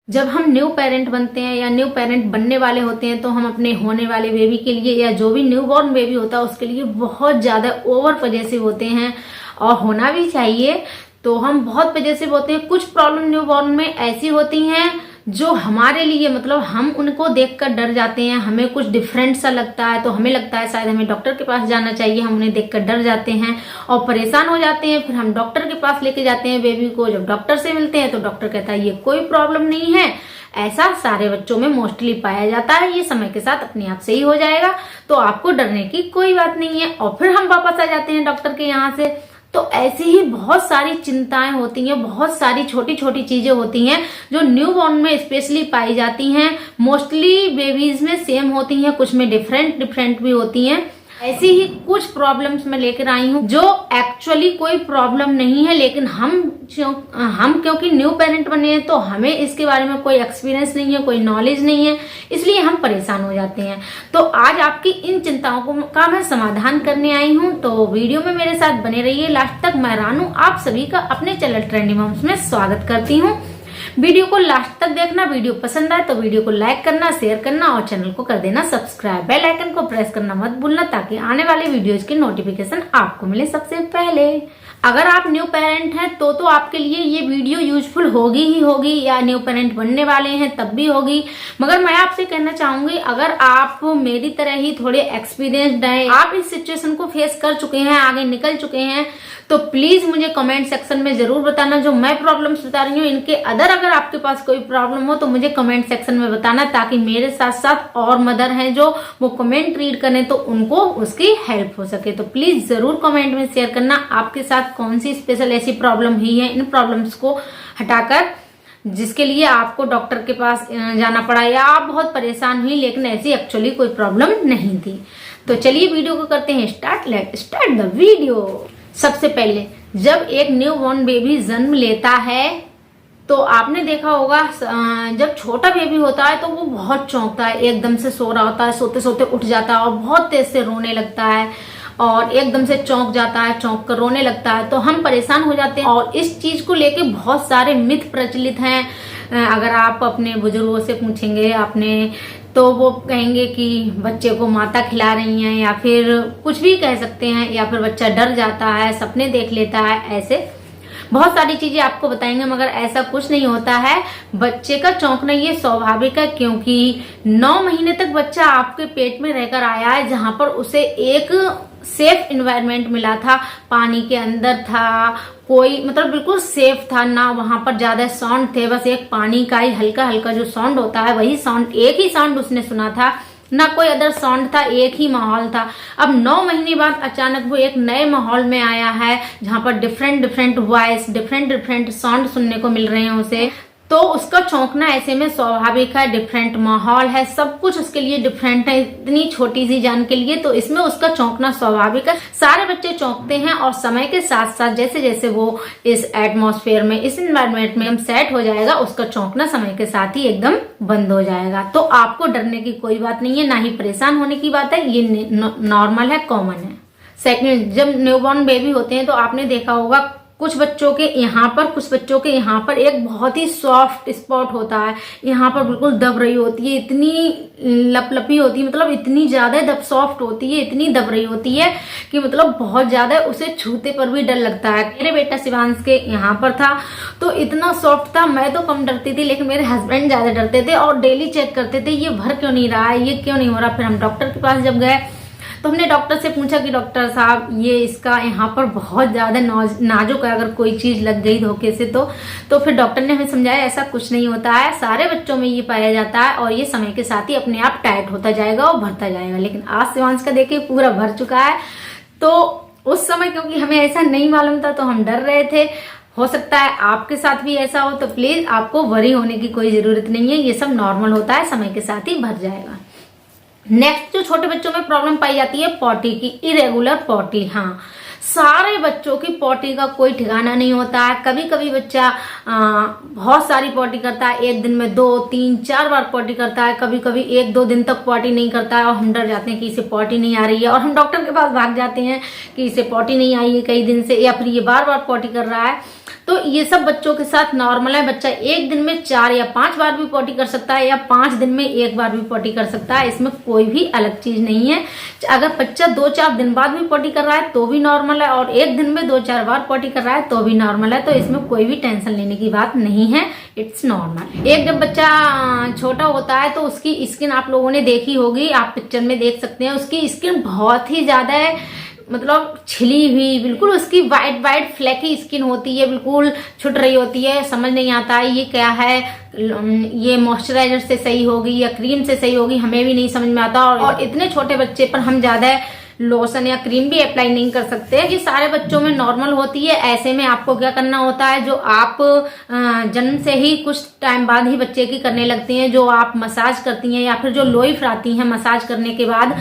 जब हम new parent बनते हैं या न्यू पेरेंट बनने वाले होते हैं तो हम अपने होने वाले बेबी के लिए या जो भी न्यू बॉर्न बेबी होता है उसके लिए बहुत ज्यादा ओवर पजेसिव होते हैं, और होना भी चाहिए। तो हम बहुत पजेसिव होते हैं। कुछ प्रॉब्लम न्यू बॉर्न में ऐसी होती हैं जो हमारे लिए मतलब हम उनको देखकर डर जाते हैं, हमें कुछ डिफरेंट सा लगता है, तो हमें लगता है शायद हमें डॉक्टर के पास जाना चाहिए। हम उन्हें देखकर डर जाते हैं और परेशान हो जाते हैं। फिर हम डॉक्टर के पास लेके जाते हैं बेबी को। जब डॉक्टर से मिलते हैं तो डॉक्टर कहता है ये कोई प्रॉब्लम नहीं है। ऐसा सारे बच्चों में मोस्टली पाया जाता है, ये समय के साथ अपने आप से ही हो जाएगा, तो आपको डरने की कोई बात नहीं है। और फिर हम वापस आ जाते हैं डॉक्टर के यहाँ से। तो ऐसी ही बहुत सारी चिंताएं होती हैं, बहुत सारी छोटी छोटी चीजें होती हैं जो न्यू बॉर्न में स्पेशली पाई जाती हैं। मोस्टली बेबीज में सेम होती हैं, कुछ में डिफरेंट डिफरेंट भी होती हैं। ऐसी ही कुछ प्रॉब्लम्स मैं लेकर आई हूँ जो एक्चुअली कोई प्रॉब्लम नहीं है, लेकिन हम क्योंकि न्यू पेरेंट बने हैं तो हमें इसके बारे में कोई एक्सपीरियंस नहीं है, कोई नॉलेज नहीं है, इसलिए हम परेशान हो जाते हैं। तो आज आपकी इन चिंताओं का मैं समाधान करने आई हूँ, तो वीडियो में मेरे साथ बने रहिए लास्ट तक। मैं रानू आप सभी का अपने चैनल ट्रेंडी मॉम्स में स्वागत करती हूँ। वीडियो को लास्ट तक देखना। वीडियो पसंद आए तो वीडियो को लाइक करना, शेयर करना और चैनल को कर देना सब्सक्राइब। बेल आइकन को प्रेस करना मत भूलना ताकि आने वाले वीडियोज की नोटिफिकेशन आपको मिले सबसे पहले। अगर आप न्यू पेरेंट हैं तो आपके लिए ये वीडियो यूजफुल होगी ही होगी, या न्यू पेरेंट बनने वाले हैं तब भी होगी। मगर मैं आपसे कहना चाहूंगी, अगर आप मेरी तरह ही थोड़े एक्सपीरियंस्ड हैं, आप इस सिचुएशन को फेस कर चुके हैं, आगे निकल चुके हैं, तो प्लीज मुझे कमेंट सेक्शन में जरूर बताना। जो मैं प्रॉब्लम्स बता रही हूँ इनके अगर आपके पास कोई प्रॉब्लम हो तो मुझे कमेंट सेक्शन में बताना, ताकि मेरे साथ साथ और मदर हैं जो वो कमेंट रीड करें तो उनको उसकी हेल्प हो सके। तो प्लीज जरूर कमेंट में शेयर करना आपके साथ कौन सी स्पेशल ऐसी प्रॉब्लम हुई है, इन प्रॉब्लम्स को हटाकर, जिसके लिए आपको डॉक्टर के पास जाना पड़ा, या आप बहुत परेशान हुई लेकिन ऐसी एक्चुअली कोई प्रॉब्लम नहीं थी। तो चलिए वीडियो को करते हैं start. Let start the video. सबसे पहले जब एक न्यू बॉर्न बेबी जन्म लेता है तो आपने देखा होगा, जब छोटा बेबी होता है तो वो बहुत चौंकता है, एकदम से सो रहा होता है, सोते सोते उठ जाता है और बहुत तेज से रोने लगता है, और एकदम से चौंक जाता है, चौंक कर रोने लगता है। तो हम परेशान हो जाते हैं, और इस चीज को लेके बहुत सारे मिथ प्रचलित हैं। अगर आप अपने बुजुर्गों से पूछेंगे अपने, तो वो कहेंगे कि बच्चे को माता खिला रही हैं, या फिर कुछ भी कह सकते हैं, या फिर बच्चा डर जाता है, सपने देख लेता है, ऐसे बहुत सारी चीजें आपको बताएंगे। मगर ऐसा कुछ नहीं होता है। बच्चे का चौंकना ये स्वाभाविक है, क्योंकि 9 महीने तक बच्चा आपके पेट में रहकर आया है, जहां पर उसे एक सेफ इन्वायरमेंट मिला था, पानी के अंदर था, कोई मतलब बिल्कुल सेफ था ना, वहां पर ज्यादा साउंड थे, बस एक पानी का ही हल्का हल्का जो साउंड होता है वही साउंड, एक ही साउंड उसने सुना था, ना कोई अदर साउंड था, एक ही माहौल था। अब 9 महीने बाद अचानक वो एक नए माहौल में आया है, जहां पर different different voice, different different sound सुनने को मिल रहे हैं उसे, तो उसका चौंकना ऐसे में स्वाभाविक है। डिफरेंट माहौल है, सब कुछ उसके लिए डिफरेंट है, इतनी छोटी सी जान के लिए, तो इसमें उसका चौंकना स्वाभाविक है। सारे बच्चे चौंकते हैं, और समय के साथ साथ जैसे जैसे वो इस एटमॉस्फेयर में, इस एनवायरनमेंट में सेट हो जाएगा, उसका चौंकना समय के साथ ही एकदम बंद हो जाएगा। तो आपको डरने की कोई बात नहीं है, ना ही परेशान होने की बात है, ये नॉर्मल है, कॉमन है। सेकंड, जब न्यूबॉर्न बेबी होते हैं तो आपने देखा होगा कुछ बच्चों के यहाँ पर, कुछ बच्चों के यहाँ पर एक बहुत ही सॉफ्ट स्पॉट होता है, यहाँ पर बिल्कुल दब रही होती है, इतनी लपलपी होती है, मतलब इतनी ज्यादा सॉफ्ट होती है, इतनी दब रही होती है कि मतलब बहुत ज्यादा उसे छूते पर भी डर लगता है। मेरे बेटा शिवांश के यहाँ पर था तो इतना सॉफ्ट था, मैं तो कम डरती थी लेकिन मेरे हस्बैंड ज्यादा डरते थे और डेली चेक करते थे ये भर क्यों नहीं रहा है, ये क्यों नहीं हो रहा। फिर हम डॉक्टर के पास जब गए तो हमने डॉक्टर से पूछा कि डॉक्टर साहब ये इसका यहाँ पर बहुत ज्यादा नाजुक है, अगर कोई चीज लग गई धोखे से तो फिर डॉक्टर ने हमें समझाया ऐसा कुछ नहीं होता है, सारे बच्चों में ये पाया जाता है, और ये समय के साथ ही अपने आप टाइट होता जाएगा और भरता जाएगा। लेकिन आज शिवांश का देखिए पूरा भर चुका है। तो उस समय क्योंकि हमें ऐसा नहीं मालूम था तो हम डर रहे थे। हो सकता है आपके साथ भी ऐसा हो, तो प्लीज आपको वरी होने की कोई जरूरत नहीं है, ये सब नॉर्मल होता है, समय के साथ ही भर जाएगा। नेक्स्ट जो छोटे बच्चों में प्रॉब्लम पाई जाती है पॉटी की, इरेगुलर पॉटी। हाँ, सारे बच्चों की पॉटी का कोई ठिकाना नहीं होता है। कभी कभी बच्चा बहुत सारी पॉटी करता है, एक दिन में 2, 3, 4 बार पॉटी करता है, कभी कभी 1-2 दिन तक पॉटी नहीं करता है, और हम डर जाते हैं कि इसे पॉटी नहीं आ रही है, और हम डॉक्टर के पास भाग जाते हैं कि इसे पॉटी नहीं आई है कई दिन से, या फिर ये बार बार पॉटी कर रहा है। तो ये सब बच्चों के साथ नॉर्मल है। बच्चा एक दिन में 4 या 5 बार भी पॉटी कर सकता है या 5 दिन में 1 बार भी पॉटी कर सकता है, इसमें कोई भी अलग चीज नहीं है। अगर बच्चा 2-4 दिन बाद भी पॉटी कर रहा है तो भी नॉर्मल है, और एक दिन में 2-4 बार पॉटी कर रहा है तो भी नॉर्मल है। तो इसमें कोई भी टेंशन लेने की बात नहीं है, इट्स नॉर्मल। एक जब बच्चा छोटा होता है तो उसकी स्किन आप लोगों ने देखी होगी, आप पिक्चर में देख सकते हैं, उसकी स्किन बहुत ही ज्यादा है, मतलब छिली हुई, बिल्कुल उसकी वाइट वाइट फ्लैकी स्किन होती है, बिल्कुल छुट रही होती है। समझ नहीं आता है ये क्या है, ये मॉइस्चराइजर से सही होगी या क्रीम से सही होगी, हमें भी नहीं समझ में आता। और इतने छोटे बच्चे पर हम ज्यादा लोशन या क्रीम भी अप्लाई नहीं कर सकते। ये सारे बच्चों में नॉर्मल होती है। ऐसे में आपको क्या करना होता है, जो आप जन्म से ही कुछ टाइम बाद ही बच्चे की करने लगती हैं, जो आप मसाज करती हैं या फिर जो लोई फराती हैं मसाज करने के बाद,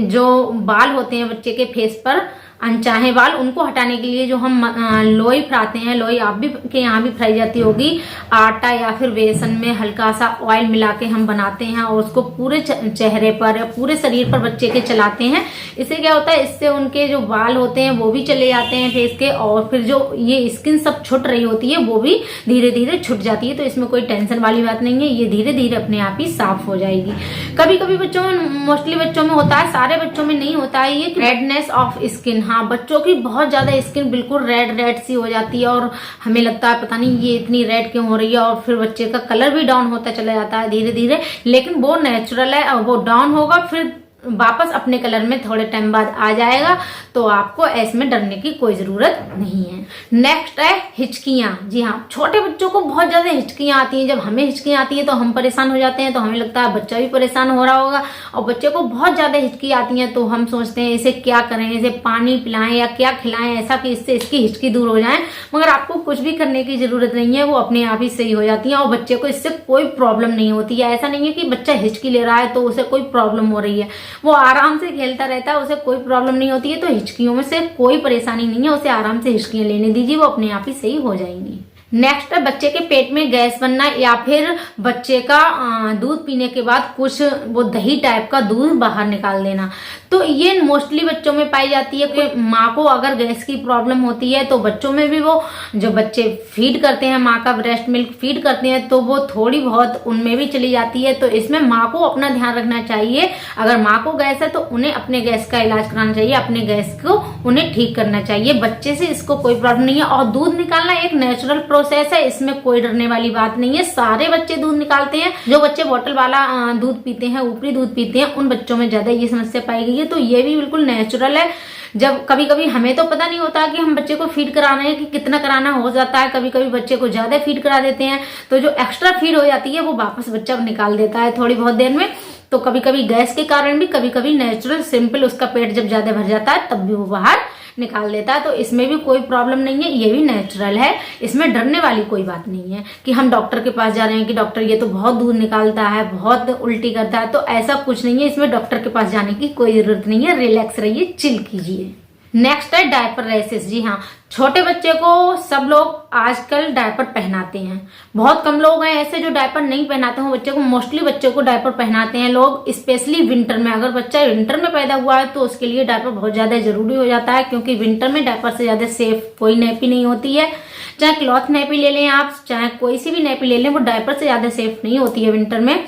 जो बाल होते हैं बच्चे के फेस पर अनचाहे बाल, उनको हटाने के लिए जो हम लोई फराते हैं, लोई आप भी के यहाँ भी फ्राई जाती होगी, आटा या फिर बेसन में हल्का सा ऑयल मिला के हम बनाते हैं और उसको पूरे चेहरे पर या पूरे शरीर पर बच्चे के चलाते हैं। इससे क्या होता है, इससे उनके जो बाल होते हैं वो भी चले जाते हैं फेस के, और फिर जो ये स्किन सब छुट रही होती है वो भी धीरे धीरे छुट जाती है। तो इसमें कोई टेंशन वाली बात नहीं है, ये धीरे धीरे अपने आप ही साफ हो जाएगी। कभी कभी बच्चों में, मोस्टली बच्चों में होता है, सारे बच्चों में नहीं होता है, ये रेडनेस ऑफ स्किन। हाँ, बच्चों की बहुत ज्यादा स्किन बिल्कुल रेड सी हो जाती है और हमें लगता है पता नहीं ये इतनी रेड क्यों हो रही है, और फिर बच्चे का कलर भी डाउन होता चला जाता है धीरे धीरे, लेकिन वो नेचुरल है और वो डाउन होगा फिर वापस अपने कलर में थोड़े टाइम बाद आ जाएगा। तो आपको इसमें डरने की कोई जरूरत नहीं है। नेक्स्ट है हिचकियां। जी हाँ, छोटे बच्चों को बहुत ज्यादा हिचकियां आती हैं। जब हमें हिचकियां आती हैं तो हम परेशान हो जाते हैं, तो हमें लगता है बच्चा भी परेशान हो रहा होगा, और बच्चे को बहुत ज्यादा हिचकी आती है तो हम सोचते हैं इसे क्या करें, इसे पानी पिलाएं या क्या खिलाएं ऐसा कि इससे इसकी हिचकी दूर हो जाए। मगर आपको कुछ भी करने की जरूरत नहीं है, वो अपने आप ही सही हो जाती है और बच्चे को इससे कोई प्रॉब्लम नहीं होती है। ऐसा नहीं है कि बच्चा हिचकी ले रहा है तो उसे कोई प्रॉब्लम हो रही है, वो आराम से खेलता रहता है, उसे कोई प्रॉब्लम नहीं होती है। तो हिचकियों में से कोई परेशानी नहीं है, उसे आराम से हिचकियां लेने दीजिए, वो अपने आप ही सही हो जाएंगी। नेक्स्ट है बच्चे के पेट में गैस बनना या फिर बच्चे का दूध पीने के बाद कुछ वो दही टाइप का दूध बाहर निकाल देना। तो ये मोस्टली बच्चों में पाई जाती है कि माँ को अगर गैस की प्रॉब्लम होती है तो बच्चों में भी, वो जो बच्चे फीड करते हैं, माँ का ब्रेस्ट मिल्क फीड करते हैं, तो वो थोड़ी बहुत उनमें भी चली जाती है। तो इसमें माँ को अपना ध्यान रखना चाहिए। अगर माँ को गैस है तो उन्हें अपने गैस का इलाज कराना चाहिए, अपने गैस को उन्हें ठीक करना चाहिए। बच्चे से इसको कोई प्रॉब्लम नहीं है, और दूध निकालना एक नेचुरल प्रोसेस है, इसमें कोई डरने वाली बात नहीं है। सारे बच्चे दूध निकालते हैं। जो बच्चे बोतल वाला दूध पीते हैं, ऊपरी दूध पीते हैं, उन बच्चों में ज्यादा ये समस्या पाई गई है। तो ये भी बिल्कुल नेचुरल है। जब कभी कभी हमें तो पता नहीं होता कि हम बच्चे को फीड कराना है कि कितना कराना हो जाता है, कभी कभी बच्चे को ज्यादा फीड करा देते हैं, तो जो एक्स्ट्रा फीड हो जाती है वो वापस बच्चा निकाल देता है थोड़ी बहुत देर में। तो कभी कभी गैस के कारण भी, कभी कभी नेचुरल सिंपल उसका पेट जब ज्यादा भर जाता है तब भी वो बाहर निकाल देता है। तो इसमें भी कोई प्रॉब्लम नहीं है, ये भी नेचुरल है, इसमें डरने वाली कोई बात नहीं है कि हम डॉक्टर के पास जा रहे हैं कि डॉक्टर ये तो बहुत दूध निकालता है, बहुत उल्टी करता है। तो ऐसा कुछ नहीं है, इसमें डॉक्टर के पास जाने की कोई जरूरत नहीं है। रिलैक्स रहिए, चिल कीजिए। नेक्स्ट है डायपर रेसेस। जी हाँ, छोटे बच्चे को सब लोग आजकल डायपर पहनाते हैं। बहुत कम लोग हैं ऐसे जो डायपर नहीं पहनाते हो बच्चे को। मोस्टली बच्चे को डायपर पहनाते हैं लोग, स्पेशली विंटर में। अगर बच्चा विंटर में पैदा हुआ है तो उसके लिए डायपर बहुत ज्यादा जरूरी हो जाता है, क्योंकि विंटर में डायपर से ज्यादा सेफ कोई नैपी नहीं होती है। चाहे क्लॉथ नैपी ले लें आप, चाहे कोई सी भी नैपी ले लें, वो डायपर से ज्यादा सेफ नहीं होती है विंटर में।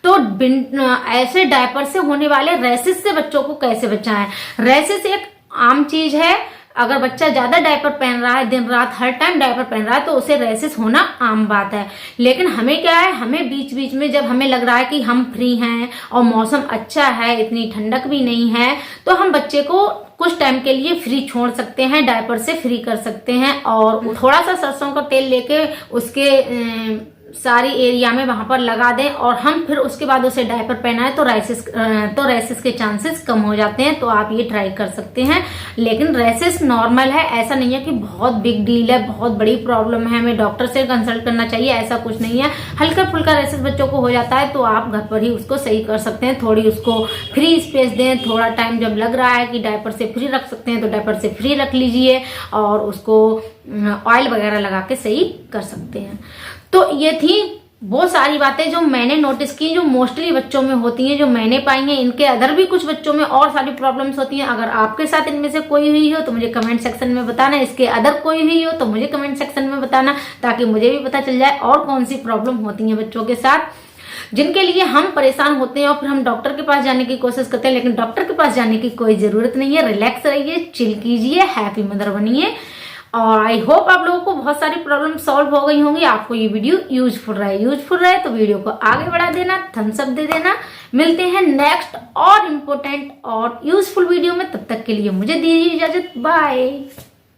तो ऐसे डायपर से होने वाले रैसेस से बच्चों को कैसे बचाएं? रैसेस एक आम चीज है। अगर बच्चा ज्यादा डायपर पहन रहा है, दिन रात हर टाइम डायपर पहन रहा है, तो उसे रैसेस होना आम बात है। लेकिन हमें क्या है, हमें बीच बीच में जब हमें लग रहा है कि हम फ्री हैं और मौसम अच्छा है, इतनी ठंडक भी नहीं है, तो हम बच्चे को कुछ टाइम के लिए फ्री छोड़ सकते हैं, डायपर से फ्री कर सकते हैं। और थोड़ा सा सरसों का तेल लेके उसके सारी एरिया में वहां पर लगा दें और हम फिर उसके बाद उसे डायपर पहनाएं, तो रैसेस के चांसेस कम हो जाते हैं। तो आप ये ट्राई कर सकते हैं। लेकिन रैसेस नॉर्मल है, ऐसा नहीं है कि बहुत बिग डील है, बहुत बड़ी प्रॉब्लम है, हमें डॉक्टर से कंसल्ट करना चाहिए, ऐसा कुछ नहीं है। हल्का फुल्का रैसेस बच्चों को हो जाता है तो आप घर पर ही उसको सही कर सकते हैं। थोड़ी उसको फ्री स्पेस दें, थोड़ा टाइम जब लग रहा है कि डायपर से फ्री रख सकते हैं तो डायपर से फ्री रख लीजिए और उसको ऑयल वगैरह लगा के सही कर सकते हैं। तो ये थी वो सारी बातें जो मैंने नोटिस की, जो मोस्टली बच्चों में होती हैं, जो मैंने पाई हैं, इनके अदर भी कुछ बच्चों में और सारी प्रॉब्लम्स होती हैं। अगर आपके साथ इनमें से कोई हुई हो तो मुझे कमेंट सेक्शन में बताना, इसके अदर कोई हुई हो तो मुझे कमेंट सेक्शन में बताना, ताकि मुझे भी पता चल जाए और कौन सी प्रॉब्लम होती है बच्चों के साथ, जिनके लिए हम परेशान होते हैं और फिर हम डॉक्टर के पास जाने की कोशिश करते हैं। लेकिन डॉक्टर के पास जाने की कोई जरूरत नहीं है। रिलैक्स रहिए, चिल कीजिए, हैप्पी मदर बनिए। और आई होप आप लोगों को बहुत सारी प्रॉब्लम सॉल्व हो गई होंगी, आपको ये वीडियो यूजफुल रहे तो वीडियो को आगे बढ़ा देना, थम्स अप दे देना। मिलते हैं नेक्स्ट और इम्पोर्टेंट और यूजफुल वीडियो में, तब तक के लिए मुझे दीजिए इजाजत, बाय।